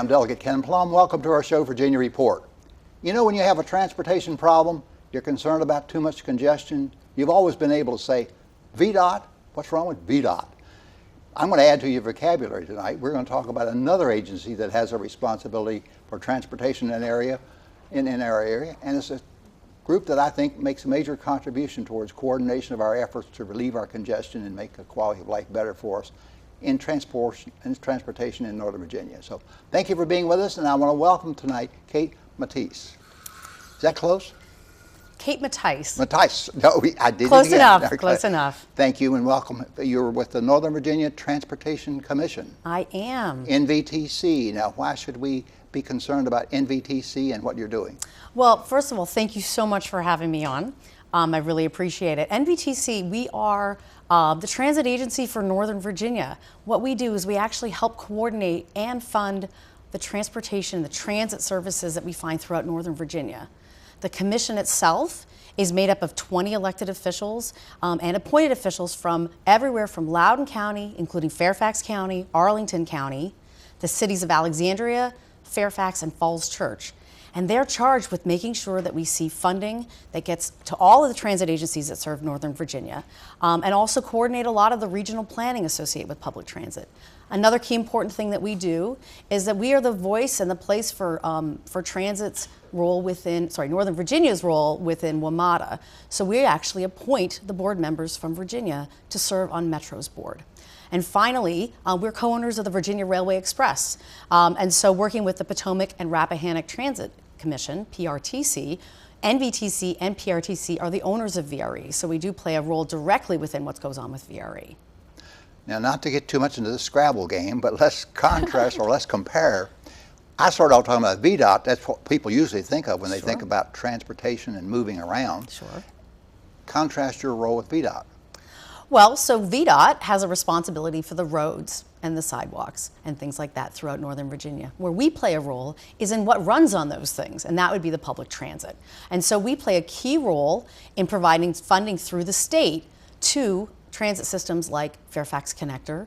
I'm Delegate Ken Plum. Welcome to our show, Virginia Report. You know, when you have a transportation problem, you're concerned about too much congestion, you've always been able to say, VDOT, what's wrong with VDOT? I'm going to add to your vocabulary tonight. We're going to talk about another agency that has a responsibility for transportation in our area, and it's a group that I think makes a major contribution towards coordination of our efforts to relieve our congestion and make the quality of life better for us in transportation in Northern Virginia. So thank you for being with us, and I want to welcome tonight Kate Matisse. Is that close? Kate Matisse. Matisse. No, I did close it again. Enough. Close enough. Thank you and welcome. You're with the Northern Virginia Transportation Commission. I am. NVTC. Now, why should we be concerned about NVTC and what you're doing? Well, first of all, thank you so much for having me on. I really appreciate it. NVTC, we are the transit agency for Northern Virginia. What we do is we actually help coordinate and fund the transportation, the transit services that we find throughout Northern Virginia. The commission itself is made up of 20 elected officials and appointed officials from everywhere from Loudoun County, including Fairfax County, Arlington County, the cities of Alexandria, Fairfax, and Falls Church. And they're charged with making sure that we see funding that gets to all of the transit agencies that serve Northern Virginia, and also coordinate a lot of the regional planning associated with public transit. Another key important thing that we do is that we are the voice and the place for transit's role within, Northern Virginia's role within WMATA. So we actually appoint the board members from Virginia to serve on Metro's board. And finally, we're co-owners of the Virginia Railway Express. And so working with the Potomac and Rappahannock Transit Commission, PRTC, NVTC and PRTC are the owners of VRE. So we do play a role directly within what goes on with VRE. Now, not to get too much into the Scrabble game, but let's contrast or let's compare. I started off talking about VDOT. That's what people usually think of when they think about transportation and moving around. Sure. Contrast your role with VDOT. Well, so VDOT has a responsibility for the roads and the sidewalks and things like that throughout Northern Virginia. Where we play a role is in what runs on those things, and that would be the public transit. And so we play a key role in providing funding through the state to transit systems like Fairfax Connector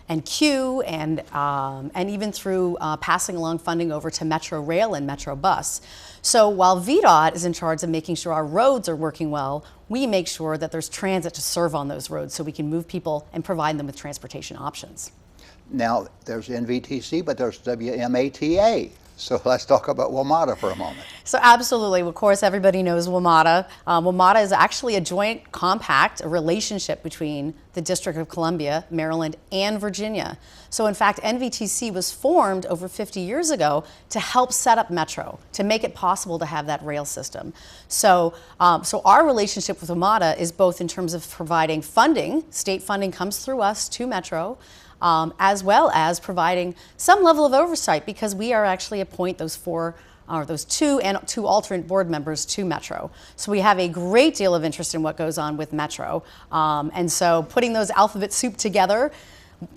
and Q, and even through passing along funding over to Metro Rail and Metro Bus. So while VDOT is in charge of making sure our roads are working well, we make sure that there's transit to serve on those roads so we can move people and provide them with transportation options. Now, there's NVTC, but there's WMATA. So let's talk about WMATA for a moment. So absolutely, of course, everybody knows WMATA. WMATA is actually a joint compact, a relationship between the District of Columbia, Maryland, and Virginia. So in fact, NVTC was formed over 50 years ago to help set up Metro, to make it possible to have that rail system. So, our relationship with WMATA is both in terms of providing funding, state funding comes through us to Metro, as well as providing some level of oversight because we are actually appoint those two alternate board members to Metro. So we have a great deal of interest in what goes on with Metro. And so putting those alphabet soup together,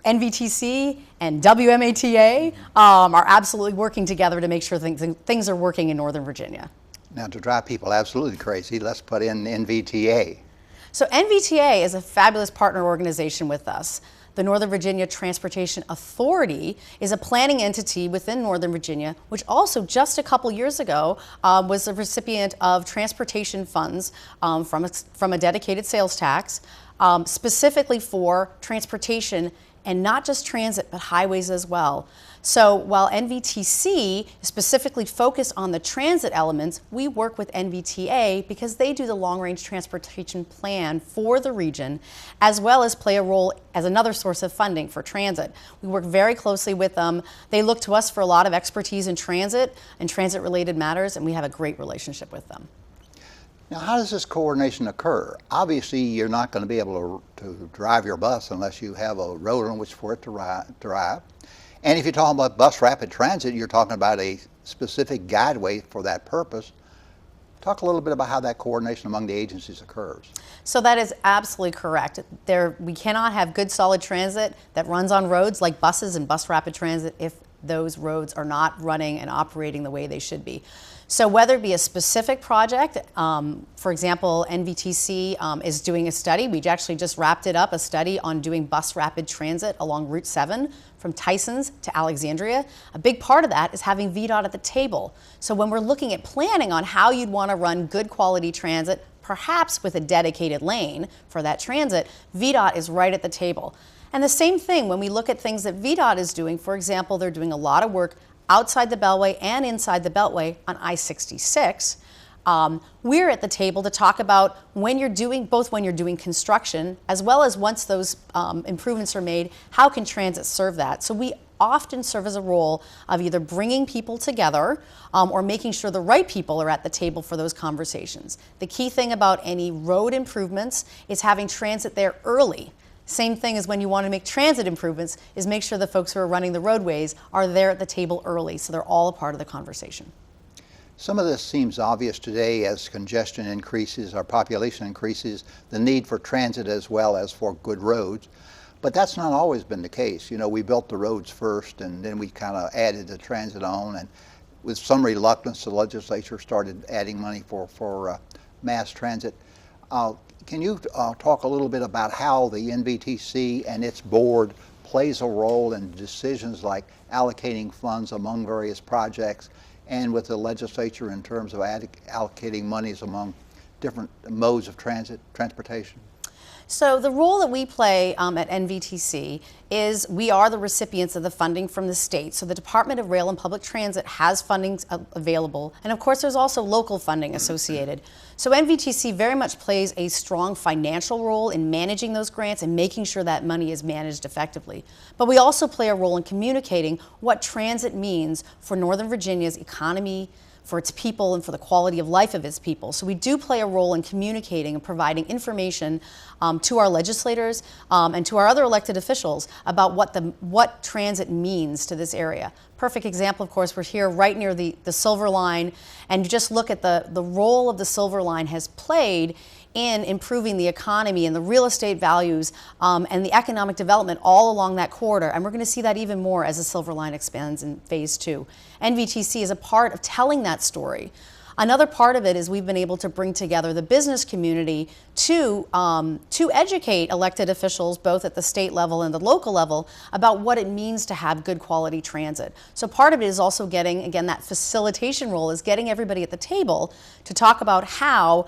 NVTC and WMATA are absolutely working together to make sure things are working in Northern Virginia. Now, to drive people absolutely crazy, let's put in NVTA. So NVTA is a fabulous partner organization with us. The Northern Virginia Transportation Authority is a planning entity within Northern Virginia, which also just a couple years ago was a recipient of transportation funds from a dedicated sales tax, specifically for transportation and not just transit, but highways as well. So while NVTC is specifically focused on the transit elements, we work with NVTA because they do the long-range transportation plan for the region, as well as play a role as another source of funding for transit. We work very closely with them. They look to us for a lot of expertise in transit and transit-related matters, and we have a great relationship with them. Now, how does this coordination occur? Obviously, you're not going to be able to drive your bus unless you have a road on which for it to drive. And if you're talking about bus rapid transit, you're talking about a specific guideway for that purpose. Talk a little bit about how that coordination among the agencies occurs. So that is absolutely correct. We cannot have good solid transit that runs on roads like buses and bus rapid transit if those roads are not running and operating the way they should be. So whether it be a specific project, for example, NVTC is doing a study. We actually just wrapped it up, a study on doing bus rapid transit along Route 7 from Tysons to Alexandria. A big part of that is having VDOT at the table. So when we're looking at planning on how you'd want to run good quality transit, perhaps with a dedicated lane for that transit, VDOT is right at the table. And the same thing when we look at things that VDOT is doing. For example, they're doing a lot of work outside the Beltway and inside the Beltway on I-66. We're at the table to talk about when you're doing construction, as well as once those improvements are made, how can transit serve that? So we often serve as a role of either bringing people together or making sure the right people are at the table for those conversations. The key thing about any road improvements is having transit there early. Same thing as when you want to make transit improvements, is make sure the folks who are running the roadways are there at the table early, so they're all a part of the conversation. Some of this seems obvious today as congestion increases, our population increases, the need for transit as well as for good roads. But that's not always been the case. You know, we built the roads first and then we kind of added the transit on, and with some reluctance the legislature started adding money for mass transit. Can you talk a little bit about how the NVTC and its board plays a role in decisions like allocating funds among various projects and with the legislature in terms of allocating monies among different modes of transportation? So the role that we play at NVTC is we are the recipients of the funding from the state. So the Department of Rail and Public Transit has funding available, and of course there's also local funding associated. So NVTC very much plays a strong financial role in managing those grants and making sure that money is managed effectively. But we also play a role in communicating what transit means for Northern Virginia's economy, for its people, and for the quality of life of its people. So we do play a role in communicating and providing information to our legislators and to our other elected officials about what transit means to this area. Perfect example, of course, we're here right near the Silver Line, and you just look at the role of the Silver Line has played in improving the economy and the real estate values and the economic development all along that corridor. And we're going to see that even more as the Silver Line expands in phase 2. NVTC is a part of telling that story. Another part of it is we've been able to bring together the business community to educate elected officials, both at the state level and the local level, about what it means to have good quality transit. So part of it is also getting, again, that facilitation role is getting everybody at the table to talk about how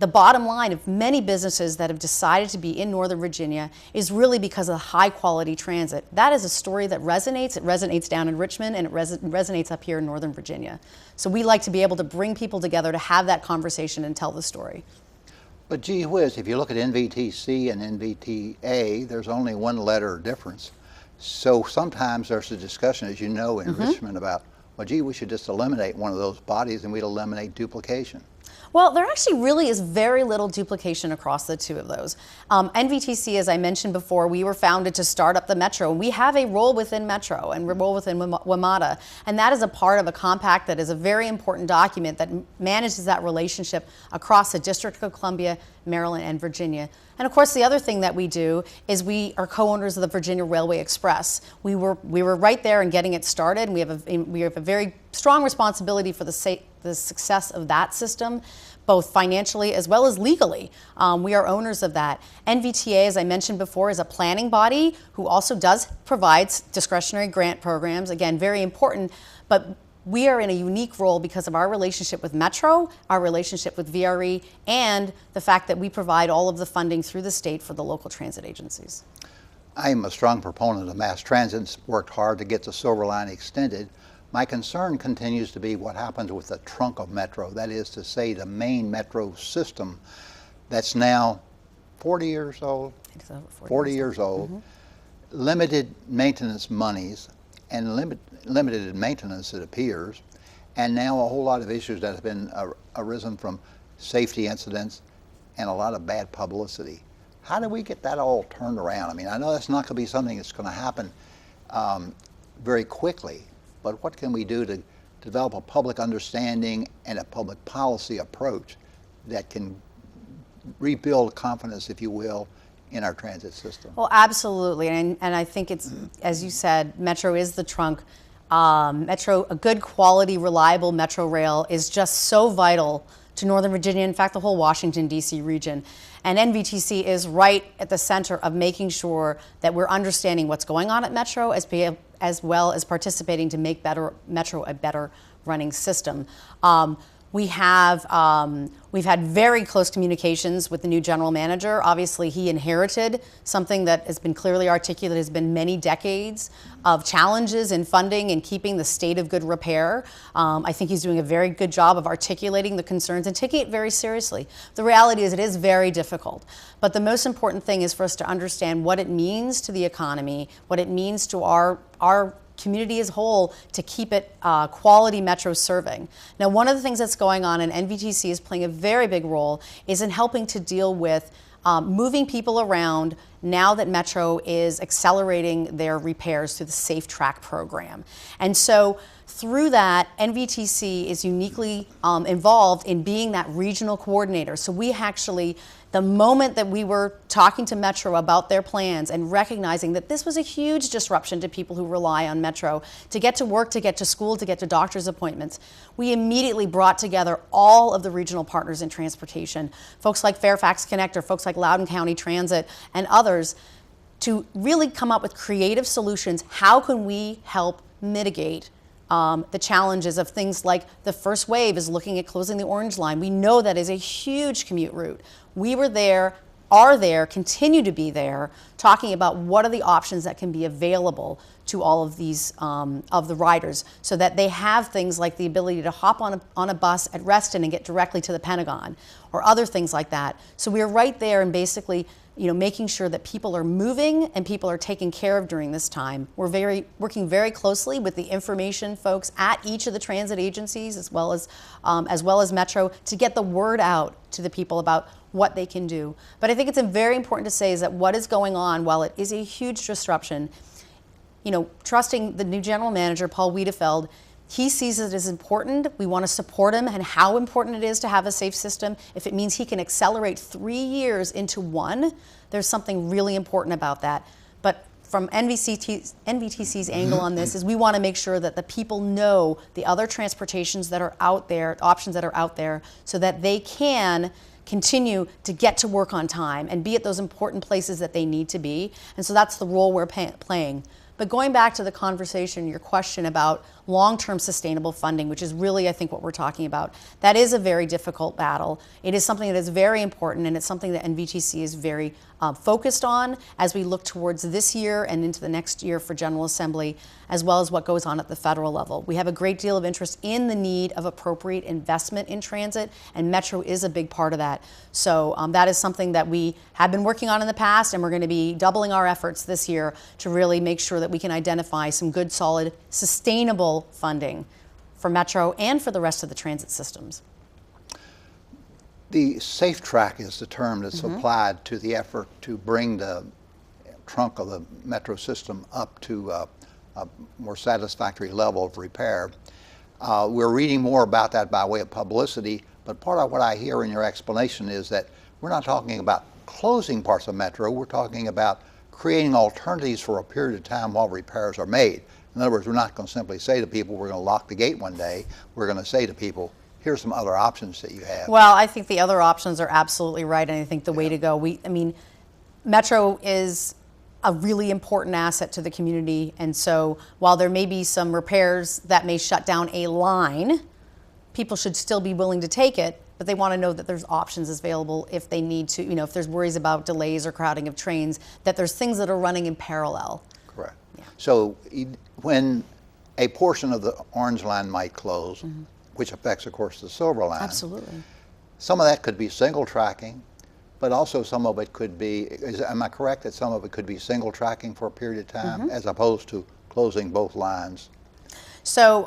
the bottom line of many businesses that have decided to be in Northern Virginia is really because of high quality transit. That is a story that resonates. It resonates down in Richmond, and it resonates up here in Northern Virginia. So we like to be able to bring people together to have that conversation and tell the story. But gee whiz, if you look at NVTC and NVTA, there's only one letter difference. So sometimes there's a discussion, as you know, in Richmond about, well, gee, we should just eliminate one of those bodies and we'd eliminate duplication. Well, there actually really is very little duplication across the two of those. NVTC, as I mentioned before, we were founded to start up the Metro. We have a role within Metro and a role within WMATA, and that is a part of a compact that is a very important document that manages that relationship across the District of Columbia, Maryland, and Virginia. And of course, the other thing that we do is we are co-owners of the Virginia Railway Express. We were right there in getting it started, and we have a very strong responsibility for the success of that system, both financially as well as legally. We are owners of that. NVTA, as I mentioned before, is a planning body who also provides discretionary grant programs. Again, very important, but we are in a unique role because of our relationship with Metro, our relationship with VRE, and the fact that we provide all of the funding through the state for the local transit agencies. I'm a strong proponent of mass transit and worked hard to get the Silver Line extended. My concern continues to be what happens with the trunk of Metro, that is to say the main Metro system that's now 40 years old, 40 years old, limited maintenance monies, and limited maintenance, it appears, and now a whole lot of issues that have been arisen from safety incidents and a lot of bad publicity. How do we get that all turned around? I mean, I know that's not going to be something that's going to happen very quickly, but what can we do to develop a public understanding and a public policy approach that can rebuild confidence, if you will, in our transit system? Well, absolutely, and I think it's, as you said, Metro is the trunk. A good quality, reliable Metro rail is just so vital to Northern Virginia, in fact, the whole Washington, D.C. region. And NVTC is right at the center of making sure that we're understanding what's going on at Metro as well as participating to make Metro a better running system. We've had very close communications with the new general manager. Obviously, he inherited something that has been clearly articulated, has been many decades of challenges in funding and keeping the state of good repair. I think he's doing a very good job of articulating the concerns and taking it very seriously. The reality is it is very difficult, but the most important thing is for us to understand what it means to the economy, what it means to our community as a whole to keep it quality Metro serving. Now, one of the things that's going on, and NVTC is playing a very big role, is in helping to deal with moving people around now that Metro is accelerating their repairs through the Safe Track program. And so through that, NVTC is uniquely involved in being that regional coordinator. So we actually, the moment that we were talking to Metro about their plans and recognizing that this was a huge disruption to people who rely on Metro to get to work, to get to school, to get to doctor's appointments, we immediately brought together all of the regional partners in transportation, folks like Fairfax Connector, folks like Loudoun County Transit, and others, to really come up with creative solutions. How can we help mitigate the challenges of things like the first wave is looking at closing the Orange Line. We know that is a huge commute route. We were there, are there, continue to be there, talking about what are the options that can be available to all of these of the riders, so that they have things like the ability to hop on a bus at Reston and get directly to the Pentagon, or other things like that. So we're right there and basically, making sure that people are moving and people are taken care of during this time. We're working very closely with the information folks at each of the transit agencies, as well as Metro, to get the word out to the people about what they can do. But I think it's very important to say is that what is going on, while it is a huge disruption, trusting the new general manager, Paul Wiedefeld, he sees it as important. We want to support him and how important it is to have a safe system. If it means he can accelerate 3 years into one, there's something really important about that. But from NVTC's angle on this is we want to make sure that the people know the other transportations that are out there, options that are out there, so that they can continue to get to work on time and be at those important places that they need to be. And so that's the role we're playing. But going back to the conversation, your question about long-term sustainable funding, which is really, I think, what we're talking about, that is a very difficult battle. It is something that is very important, and it's something that NVTC is very focused on as we look towards this year and into the next year for General Assembly, as well as what goes on at the federal level. We have a great deal of interest in the need of appropriate investment in transit, and Metro is a big part of that. So that is something that we have been working on in the past, and we're going to be doubling our efforts this year to really make sure that we can identify some good, solid, sustainable funding for Metro and for the rest of the transit systems. The Safe Track is the term that's applied to the effort to bring the trunk of the Metro system up to a more satisfactory level of repair. We're reading more about that by way of publicity, but part of what I hear in your explanation is that we're not talking about closing parts of Metro, we're talking about creating alternatives for a period of time while repairs are made. In other words, we're not going to simply say to people, we're going to lock the gate one day. We're going to say to people, here's some other options that you have. Well, I think the other options are absolutely right, and I think the way to go, Metro is a really important asset to the community, and so while there may be some repairs that may shut down a line, people should still be willing to take it, but they want to know that there's options available if they need to, if there's worries about delays or crowding of trains, that there's things that are running in parallel. Correct. Yeah. So when a portion of the Orange Line might close, which affects, of course, the Silver Line. Absolutely. Some of that could be single tracking, but also some of it could be, am I correct that some of it could be single tracking for a period of time as opposed to closing both lines? So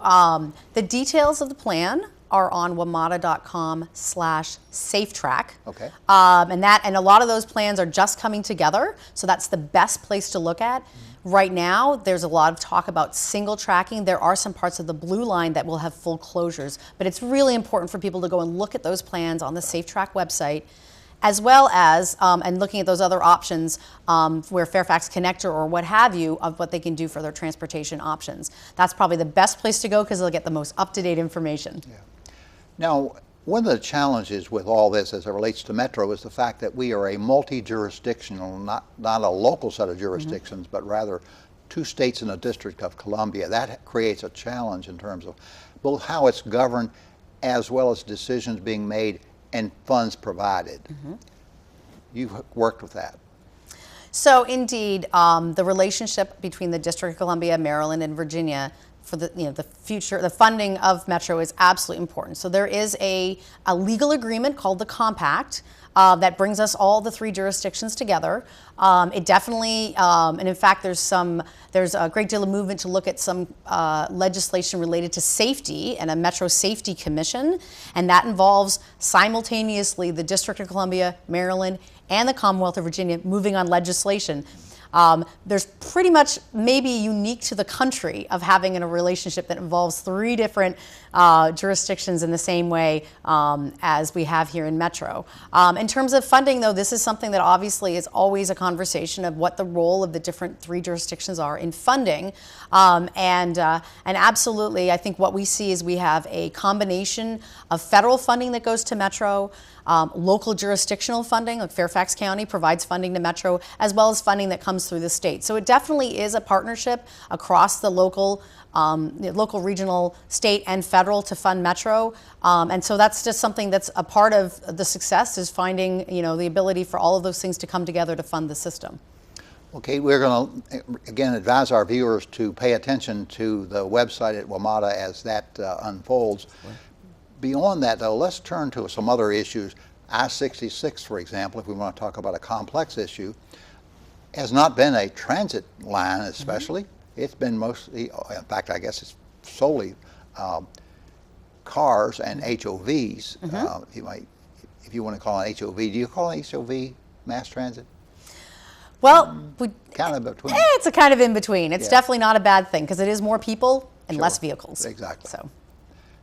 the details of the plan are on wamata.com/safetrack. Okay. And a lot of those plans are just coming together, so that's the best place to look at. Right now, there's a lot of talk about single tracking. There are some parts of the Blue Line that will have full closures, but it's really important for people to go and look at those plans on the Safe Track website as well as, and looking at those other options where Fairfax Connector or what have you, of what they can do for their transportation options. That's probably the best place to go because they'll get the most up-to-date information. Yeah. Now, one of the challenges with all this as it relates to Metro is the fact that we are a multi-jurisdictional, not a local set of jurisdictions, but rather 2 states in the District of Columbia. That creates a challenge in terms of both how it's governed as well as decisions being made and funds provided. You've worked with that. So indeed, the relationship between the District of Columbia, Maryland, and Virginia for the future, the funding of Metro is absolutely important. So there is a legal agreement called the Compact that brings us all the 3 jurisdictions together. It definitely, and in fact, there's a great deal of movement to look at some legislation related to safety and a Metro Safety Commission, and that involves simultaneously the District of Columbia, Maryland, and the Commonwealth of Virginia moving on legislation. There's pretty much maybe unique to the country of having a relationship that involves 3 different jurisdictions in the same way as we have here in Metro. In terms of funding, though, this is something that obviously is always a conversation of what the role of the different 3 jurisdictions are in funding. And absolutely, I think what we see is we have a combination of federal funding that goes to Metro, local jurisdictional funding, like Fairfax County provides funding to Metro, as well as funding that comes through the state. So it definitely is a partnership across the local, regional, state, and federal to fund Metro. And so that's just something that's a part of the success, is finding, the ability for all of those things to come together to fund the system. Okay, we're going to, again, advise our viewers to pay attention to the website at WMATA as that unfolds. Beyond that, though, let's turn to some other issues. I-66, for example, if we want to talk about a complex issue, has not been a transit line especially. It's been mostly, in fact, I guess it's solely cars and HOVs. If you want to call it HOV, do you call it HOV mass transit? Well, kind of between. It's a kind of in between. It's definitely not a bad thing because it is more people and less vehicles. Exactly.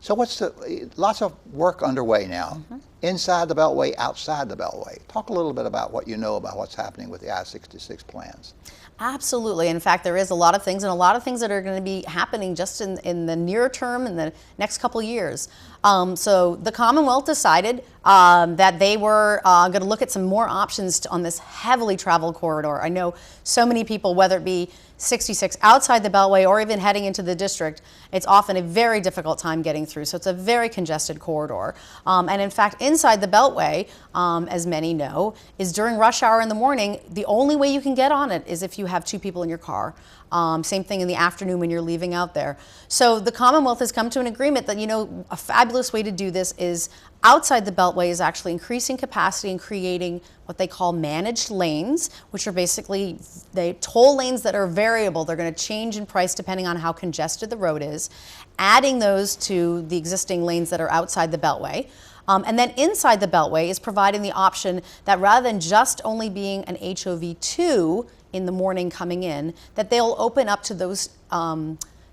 So what's lots of work underway now, inside the Beltway, outside the Beltway. Talk a little bit about what you know about what's happening with the I-66 plans. Absolutely. In fact, there is a lot of things, and a lot of things that are going to be happening just in the near term, in the next couple years. So the Commonwealth decided that they were going to look at some more options on this heavily traveled corridor. I know so many people, whether it be 66 outside the Beltway or even heading into the district, it's often a very difficult time getting through. So it's a very congested corridor. And in fact, inside the Beltway, as many know, is during rush hour in the morning, the only way you can get on it is if you have 2 people in your car. Same thing in the afternoon when you're leaving out there. So the Commonwealth has come to an agreement that, a fabulous way to do this is outside the Beltway is actually increasing capacity and creating what they call managed lanes, which are basically toll lanes that are variable. They're going to change in price depending on how congested the road is, adding those to the existing lanes that are outside the Beltway. And then inside the Beltway is providing the option that rather than just only being an HOV2 in the morning coming in, that they'll open up to those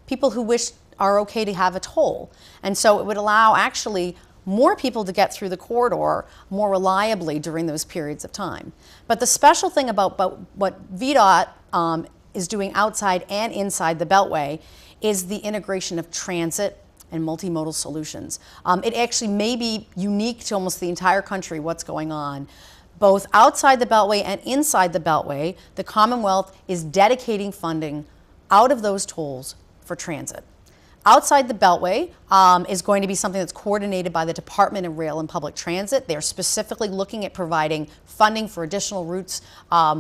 people who are okay to have a toll. And so it would allow actually more people to get through the corridor more reliably during those periods of time. But the special thing about what VDOT is doing outside and inside the Beltway is the integration of transit and multimodal solutions. It actually may be unique to almost the entire country what's going on. Both outside the Beltway and inside the Beltway, the Commonwealth is dedicating funding out of those tolls for transit. Outside the Beltway is going to be something that's coordinated by the Department of Rail and Public Transit. They're specifically looking at providing funding for additional routes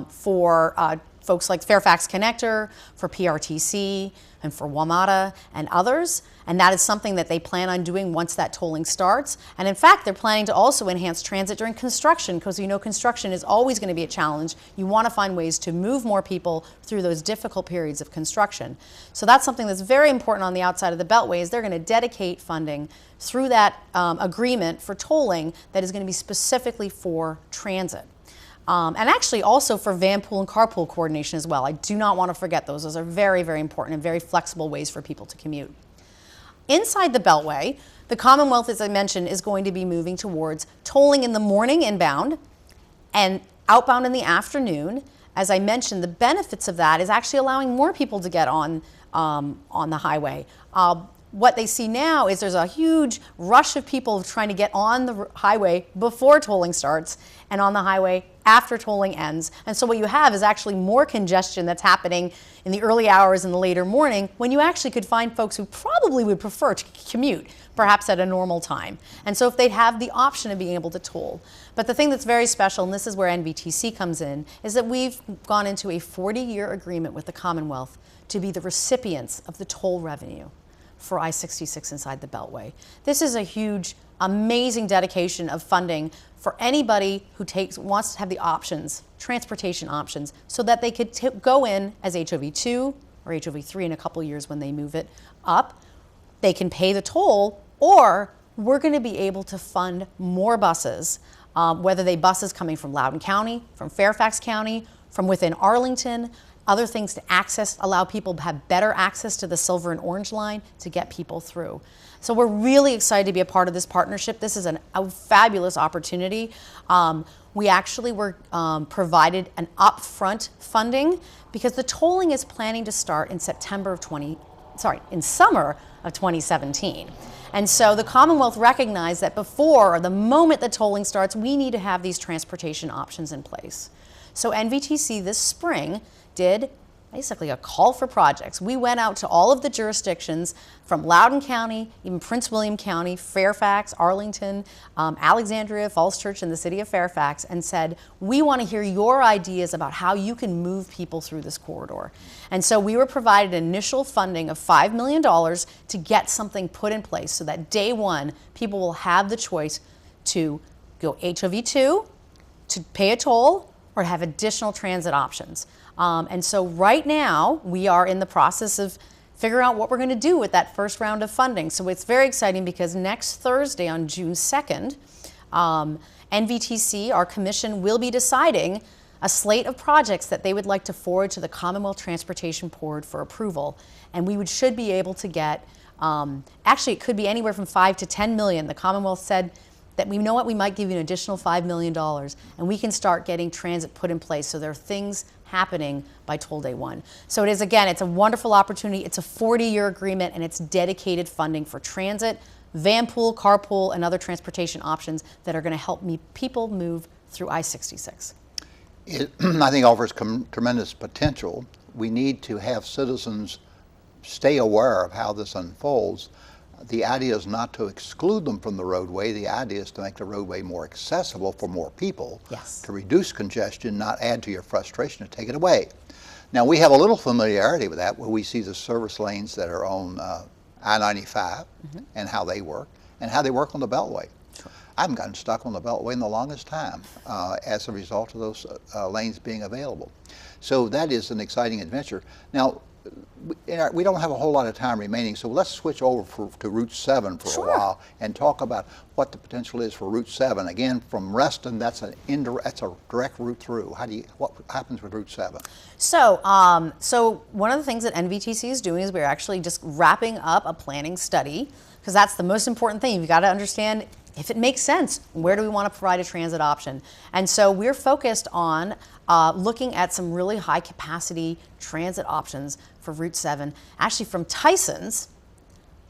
for folks like Fairfax Connector, for PRTC, and for WMATA and others. And that is something that they plan on doing once that tolling starts. And in fact, they're planning to also enhance transit during construction, because construction is always going to be a challenge. You want to find ways to move more people through those difficult periods of construction. So that's something that's very important on the outside of the Beltway, is they're going to dedicate funding through that agreement for tolling that is going to be specifically for transit. And actually also for van pool and carpool coordination as well. I do not want to forget those. Those are very, very important and very flexible ways for people to commute. Inside the Beltway, the Commonwealth, as I mentioned, is going to be moving towards tolling in the morning inbound And outbound in the afternoon, as I mentioned, the benefits of that is actually allowing more people to get on the highway. What they see now is there's a huge rush of people trying to get on the highway before tolling starts and on the highway after tolling ends. And so what you have is actually more congestion that's happening in the early hours in the later morning, when you actually could find folks who probably would prefer to commute, perhaps at a normal time. And so if they'd have the option of being able to toll. But the thing that's very special, and this is where NVTC comes in, is that we've gone into a 40-year agreement with the Commonwealth to be the recipients of the toll revenue for I-66 inside the Beltway. This is a huge, amazing dedication of funding for anybody who wants to have the options, transportation options, so that they could go in as HOV2 or HOV3 in a couple years when they move it up. They can pay the toll, or we're going to be able to fund more buses, whether they buses coming from Loudoun County, from Fairfax County, from within Arlington, other things to allow people to have better access to the Silver and Orange line to get people through. So we're really excited to be a part of this partnership. This is a fabulous opportunity. We actually were provided an upfront funding because the tolling is planning to start in summer of 2017. And so the Commonwealth recognized that before, or the moment the tolling starts, we need to have these transportation options in place. So NVTC this spring did basically a call for projects. We went out to all of the jurisdictions from Loudoun County, even Prince William County, Fairfax, Arlington, Alexandria, Falls Church, and the city of Fairfax, and said, we want to hear your ideas about how you can move people through this corridor. And so we were provided initial funding of $5 million to get something put in place so that day one, people will have the choice to go HOV2, to pay a toll, or have additional transit options. And so right now, we are in the process of figuring out what we're going to do with that first round of funding. So it's very exciting because next Thursday on June 2nd, NVTC, our commission, will be deciding a slate of projects that they would like to forward to the Commonwealth Transportation Board for approval. And we should be able to get, actually it could be anywhere from 5 to 10 million. The Commonwealth said that we know what, we might give you an additional $5 million, and we can start getting transit put in place. So there are things happening by toll day one. So it is, again, it's a wonderful opportunity. It's a 40-year agreement, and it's dedicated funding for transit, van pool, carpool, and other transportation options that are going to help people move through I-66. It, I think, offers tremendous potential. We need to have citizens stay aware of how this unfolds. The idea is not to exclude them from the roadway. The idea is to make the roadway more accessible for more people, yes, to reduce congestion, not add to your frustration, to take it away. Now, we have a little familiarity with that, where we see the service lanes that are on I-95 and how they work on the Beltway. Sure. I haven't gotten stuck on the Beltway in the longest time as a result of those lanes being available. So that is an exciting adventure. Now, we don't have a whole lot of time remaining, so let's switch over to Route 7 for Sure. a while and talk about what the potential is for Route 7. Again, from Reston, that's a direct route through. What happens with Route 7? So, so one of the things that NVTC is doing is we're actually just wrapping up a planning study, because that's the most important thing. You've got to understand if it makes sense, where do we want to provide a transit option? And so we're focused on looking at some really high capacity transit options for Route 7, actually from Tyson's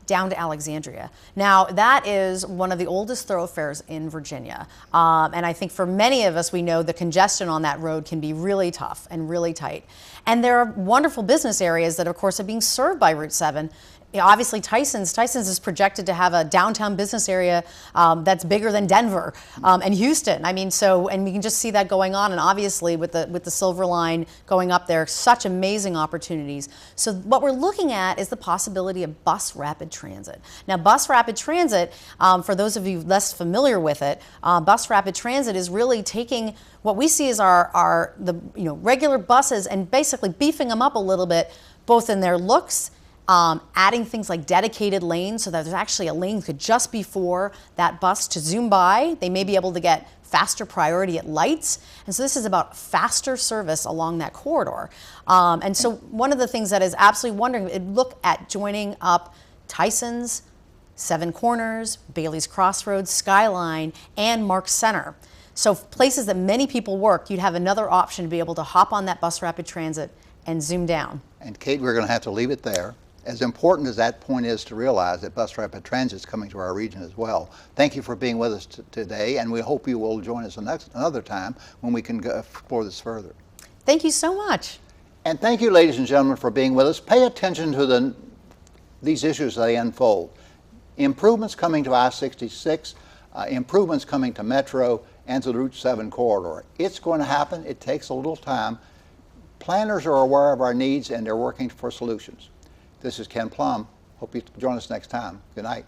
down to Alexandria. Now, that is one of the oldest thoroughfares in Virginia. And I think for many of us, we know the congestion on that road can be really tough and really tight. And there are wonderful business areas that, of course, are being served by Route 7. Obviously, Tyson's is projected to have a downtown business area that's bigger than Denver and Houston. I mean, and we can just see that going on. And obviously, with the Silver Line going up there, such amazing opportunities. So what we're looking at is the possibility of bus rapid transit. Now, bus rapid transit, for those of you less familiar with it, bus rapid transit is really taking what we see as our regular buses and basically beefing them up a little bit, both in their looks, adding things like dedicated lanes so that there's actually a lane just before that bus to zoom by. They may be able to get faster priority at lights. And so this is about faster service along that corridor. And so one of the things that is absolutely wonderful, look at joining up Tyson's, Seven Corners, Bailey's Crossroads, Skyline, and Mark Center. So places that many people work, you'd have another option to be able to hop on that bus rapid transit and zoom down. And Kate, we're going to have to leave it there. As important as that point is to realize that bus rapid transit is coming to our region as well. Thank you for being with us today, and we hope you will join us another time when we can go explore this further. Thank you so much. And thank you, ladies and gentlemen, for being with us. Pay attention to these issues as they unfold. Improvements coming to I-66, improvements coming to Metro and to the Route 7 corridor. It's going to happen. It takes a little time. Planners are aware of our needs and they're working for solutions. This is Ken Plum. Hope you join us next time. Good night.